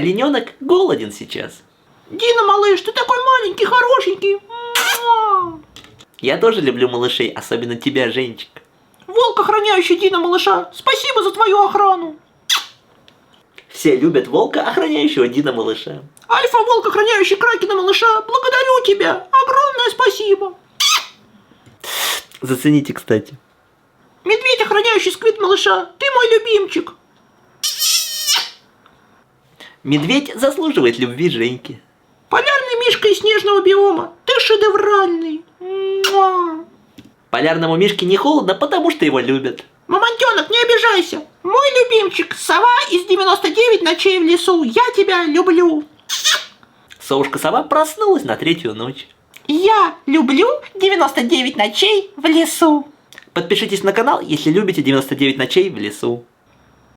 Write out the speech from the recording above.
Олененок голоден сейчас. Дина, малыш, ты такой маленький, хорошенький. Я тоже люблю малышей, особенно тебя, Женечка. Волк, охраняющий Дина, малыша, спасибо за твою охрану. Все любят волка, охраняющего Дина, малыша. Альфа-волк, охраняющий Кракена, малыша, благодарю тебя. Огромное спасибо. Зацените, кстати. Медведь, охраняющий Сквид, малыша, ты мой любимчик. Медведь заслуживает любви Женьки. Полярный мишка из снежного биома, ты шедевральный. Полярному мишке не холодно, потому что его любят. Мамонтенок, не обижайся. Мой любимчик, сова из 99 ночей в лесу, я тебя люблю. Совушка-сова проснулась на 3-ю ночь. Я люблю 99 ночей в лесу. Подпишитесь на канал, если любите 99 ночей в лесу.